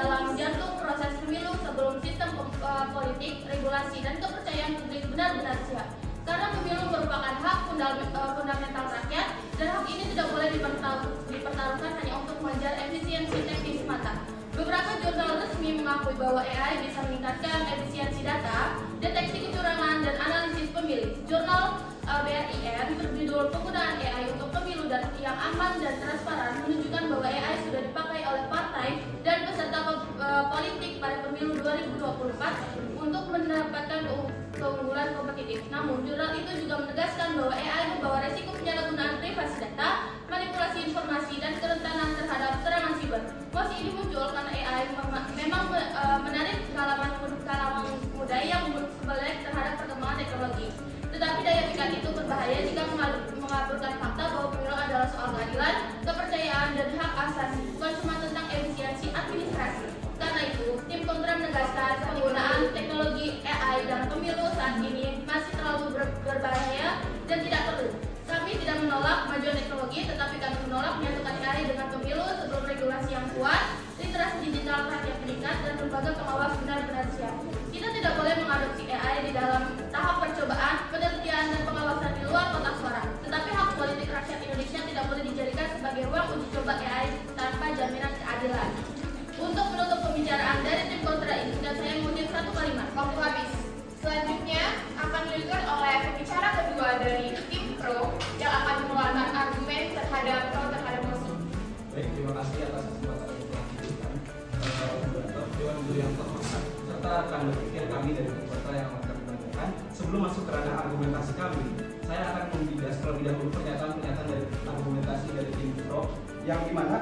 dalam jantung proses pemilu sebelum sistem politik, regulasi, dan kepercayaan publik benar-benar siap. Karena pemilu merupakan hak fundamental rakyat, dan hak ini tidak boleh dipertaruhkan hanya untuk mengejar efisiensi teknis semata. Beberapa jurnal resmi mengakui bahwa AI bisa meningkatkan efisiensi data, deteksi kecurangan, dan analisis pemilih. Jurnal BRIN berjudul "Penggunaan AI untuk Pemilu dan yang Aman dan Transparan" menunjukkan bahwa AI sudah dipakai oleh partai dan peserta politik pada pemilu 2024 untuk mendapatkan keunggulan kompetitif. Namun, jurnal itu juga menegaskan bahwa AI membawa resiko penyalahgunaan privasi data, manipulasi informasi, dan kerentanan terhadap serangan siber. Mosi ini muncul karena AI memang menarik kalangan muda yang melek terhadap perkembangan teknologi. Tetapi daya pikat itu berbahaya jika mengaburkan fakta bahwa pemilu adalah soal keadilan, kepercayaan, dan hak asasi, bukan cuma tentang efisiensi administrasi. Karena itu, tim kontra menegaskan penggunaan teknologi AI dalam pemilu saat ini masih terlalu berbahaya dan tidak perlu. Kami tidak menolak kemajuan teknologi, tetapi kami menolak menyatukan AI dengan pemilu sebelum regulasi yang kuat, literasi digital rakyat meningkat, dan lembaga pengawas benar-benar siap. Kita tidak boleh mengadopsi AI di dalam tahap percobaan, penelitian, dan pengawasan di luar kotak suara. Tetapi hak politik rakyat Indonesia tidak boleh dijadikan sebagai ruang uji coba AI tanpa jaminan keadilan. Untuk menutup pembicaraan dari tim kontra ini, dan saya mengutip satu kalimat, waktu habis. Selanjutnya akan dilanjutkan oleh pembicara kedua dari tim pro yang akan mengeluarkan argumen terhadap mosi. Baik, terima kasih atas kesempatan yang telah diberikan Dewan Juri yang terhormat serta rekan berpikir kami dari peserta yang akan kami tanyakan. Sebelum masuk ke ranah argumentasi kami, saya akan membidas terlebih dahulu pernyataan dari argumentasi dari tim pro, yang dimana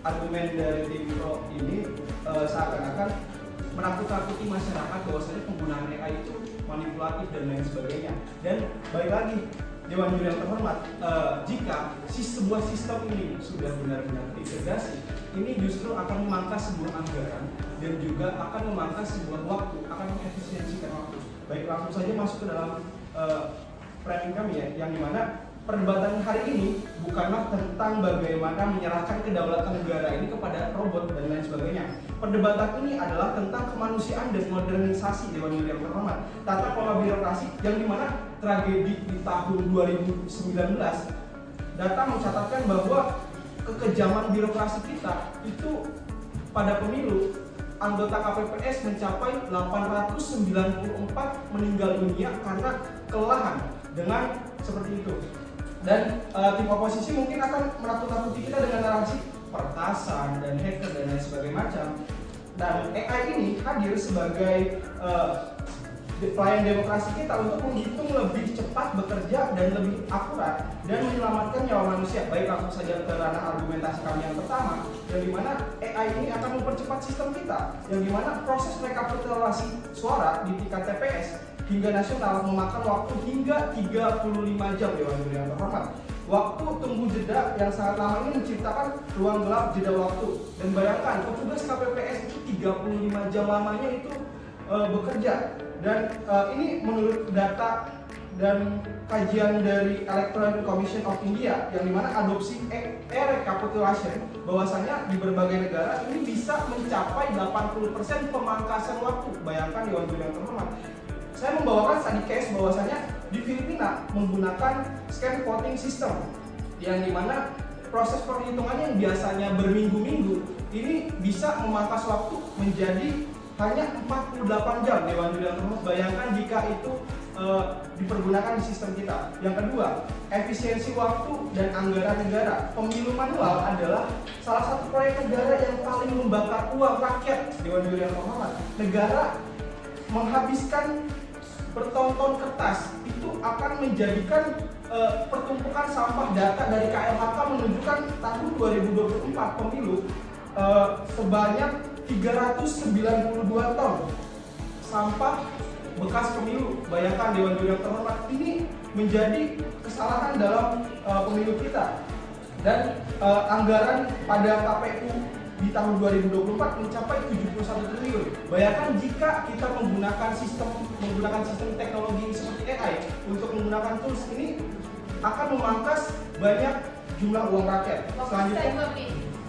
argumen dari tim pro ini seakan-akan menakut-nakuti masyarakat bahwasanya penggunaan AI itu manipulatif dan lain sebagainya. Dan balik lagi, Dewan Juri yang terhormat, jika sebuah sistem ini sudah benar-benar terintegrasi, ini justru akan memangkas sebuah anggaran dan juga akan memangkas sebuah waktu, akan mengefisiensikan waktu. Baik, langsung saja masuk ke dalam framing kami ya, yang dimana perdebatan hari ini bukanlah tentang bagaimana menyerahkan kedaulatan negara ini kepada robot dan lain sebagainya. Perdebatan ini adalah tentang kemanusiaan dan modernisasi Dewan Juri yang terhormat, tata kelola birokrasi, yang dimana tragedi di tahun 2019 data mencatatkan bahwa kekejaman birokrasi kita itu pada pemilu anggota KPPS mencapai 894 meninggal dunia karena kelelahan dengan seperti itu. Dan tim oposisi mungkin akan menakut-nakuti kita dengan narasi pertasan dan hacker dan lain sebagainya macam. Dan AI ini hadir sebagai pelayan demokrasi kita untuk menghitung lebih cepat bekerja dan lebih akurat dan menyelamatkan nyawa manusia. Baik, langsung saja ke ranah argumentasi kami yang pertama, yang dimana AI ini akan mempercepat sistem kita, yang dimana proses rekapitulasi suara di tingkat TPS hingga nasional memakan waktu hingga 35 jam Dewan Juri yang terhormat. Waktu tunggu jeda yang sangat lama ini menciptakan ruang gelap jeda waktu. Dan bayangkan, petugas KPPS itu 35 jam lamanya itu bekerja. Dan ini menurut data dan kajian dari Electoral Commission of India, yang dimana adopsi e-recapitulation bahwasanya di berbagai negara ini bisa mencapai 80% pemangkasan waktu. Bayangkan Dewan Juri yang terhormat. Saya membawakan study case bahwasanya di Filipina menggunakan scan voting system, yang dimana proses perhitungannya yang biasanya berminggu-minggu ini bisa memangkas waktu menjadi hanya 48 jam Dewan Juri yang terhormat. Bayangkan jika itu dipergunakan di sistem kita. Yang kedua, efisiensi waktu dan anggaran negara. Pemilu manual adalah salah satu proyek negara yang paling membakar uang rakyat Dewan Juri yang terhormat. Negara menghabiskan bertonton kertas itu akan menjadikan pertumpukan sampah data dari KLHK menunjukkan tahun 2024 pemilu sebanyak 392 ton sampah bekas pemilu. Bayangkan Dewan Juri yang terhormat, ini menjadi kesalahan dalam pemilu kita. Dan anggaran pada KPU di tahun 2024 mencapai 71 triliun. Bayangkan jika kita menggunakan sistem teknologi seperti AI untuk menggunakan tools ini akan memangkas banyak jumlah uang rakyat. Selanjutnya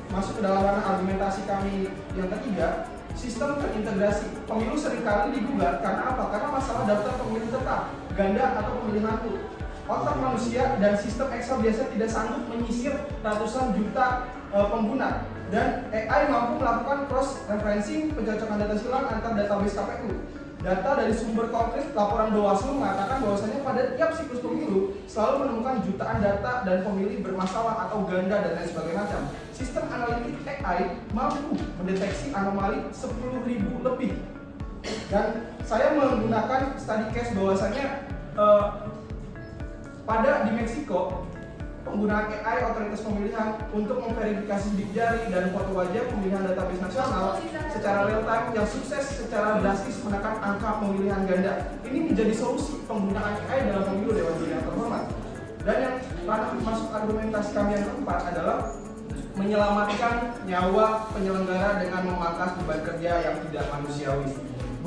masuk ke dalam ranah argumentasi kami yang ketiga, sistem terintegrasi. Pemilu seringkali digugat karena apa? Karena masalah daftar pemilih tetap, ganda atau pemilih hantu. Otak manusia dan sistem Excel biasanya tidak sanggup menyisir ratusan juta pengguna, dan AI mampu melakukan cross referencing, pencocokan data silang antar database KPU. Data dari sumber konkret laporan Bawaslu mengatakan bahwasanya pada tiap siklus pemilu selalu menemukan jutaan data dan pemilih bermasalah atau ganda dan lain sebagainya macam. Sistem analitik AI mampu mendeteksi anomali 10.000 lebih. Dan saya menggunakan study case bahwasanya pada di Meksiko, penggunaan AI otoritas pemilihan untuk memverifikasi sidik jari dan foto wajah pemilihan database nasional secara real time yang sukses secara drastis menekan angka pemilihan ganda. Ini menjadi solusi penggunaan AI dalam pemilu dewan pemilihan terhormat. Dan yang ranah masuk argumentasi kami yang keempat adalah menyelamatkan nyawa penyelenggara dengan memangkas beban kerja yang tidak manusiawi.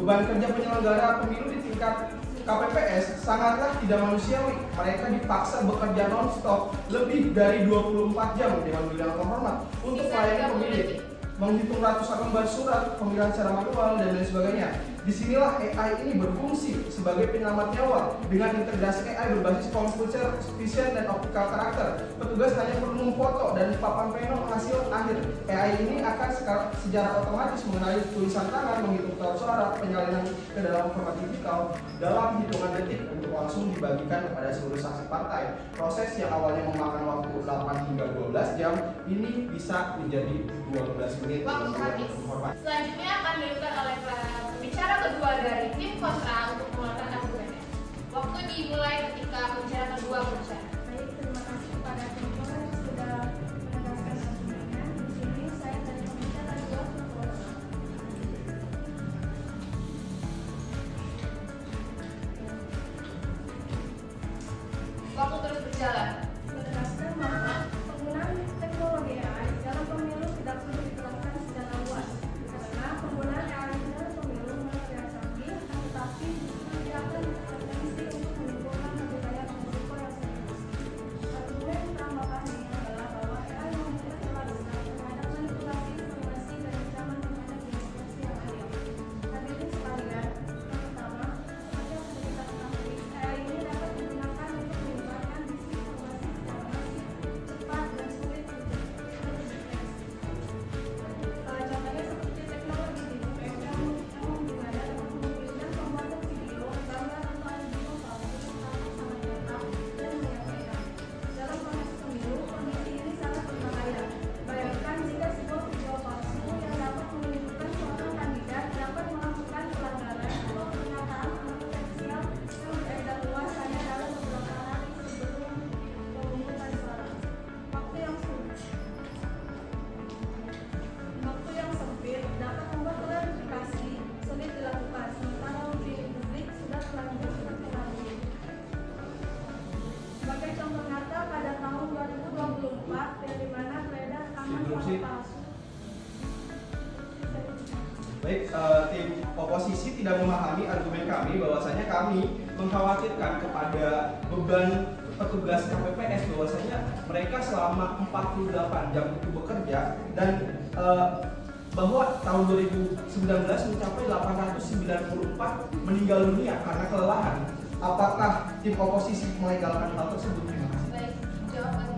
Beban kerja penyelenggara pemilu di tingkat KPPS sangatlah tidak manusiawi. Mereka dipaksa bekerja non-stop lebih dari 24 jam Dewan Pemilihan Terhormat untuk melayani pemilih, menghitung ratusan lembar surat pemilihan secara manual dan lain sebagainya. Disinilah AI ini berfungsi sebagai penyelamat nyawa. Dengan integrasi AI berbasis computer vision dan optical karakter, petugas hanya perlu memfoto dan papan panel hasil akhir. AI ini akan secara otomatis mengenali tulisan tangan, menghitung taut suara, penyalinan ke dalam format digital dalam hitungan detik untuk langsung dibagikan kepada seluruh saksi partai. Proses yang awalnya memakan waktu 8 hingga 12 jam ini bisa menjadi 12 menit. Waktu habis. Selanjutnya akan dilakukan oleh pembicara kedua dari tim kontra untuk mengeluarkan argumennya. Waktu dimulai ketika pembicara kedua berbicara. Baik, terima kasih kepada tim kontra yang sudah menegaskan argumennya. Di sini saya dari pembicara kedua berbicara. Waktu terus berjalan. Menegaskan bahwa penggunaan teknologi AI dalam pemilu tidak perlu diterapkan secara luas, karena penggunaan AI dalam pemilu memang canggih, tetapi tidak akan berpotensi untuk menimbulkan lebih banyak risiko yang serius. Argumen tambahannya adalah bahwa AI mempunyai celah besar terhadap manipulasi informasi dan ancaman terhadap demokrasi yang adil. Hadirin sekalian, yang pertama, seperti yang sudah kita ketahui, AI ini dapat digunakan untuk menyebarkan isi informasi secara masif, cepat, dan sulit untuk terdeteksi. Contohnya seperti teknologi deepfake yang dimana dapat memungkinkan pembuatan video, gambar, atau audio palsu yang sangat nyata dan menyampaikan. Dalam konteks pemilu, kondisi ini sangat berbahaya. Bayangkan jika sebuah video palsu yang dapat menunjukkan seorang kandidat dapat melakukan pelanggaran atau pernyataan kontroversial yang beredar luas hanya dalam beberapa hari sebelum pemungutan suara. Waktu yang sempit dapat membuat klarifikasi sulit dilakukan, sementara opini publik sudah terlanjur terpengaruh. Sebagai contoh nyata, pada tahun 2024, dari mana beredar rekaman suara palsu. Baik, tim oposisi tidak memahami argumen kami bahwasanya kami mengkhawatirkan kepada beban petugas KPPS bahwasanya mereka selama 48 jam itu bekerja dan bahwa tahun 2019 mencapai 894 meninggal dunia karena kelelahan. Apakah tim oposisi melegalkan hal tersebut? Terima kasih. Baik, jawaban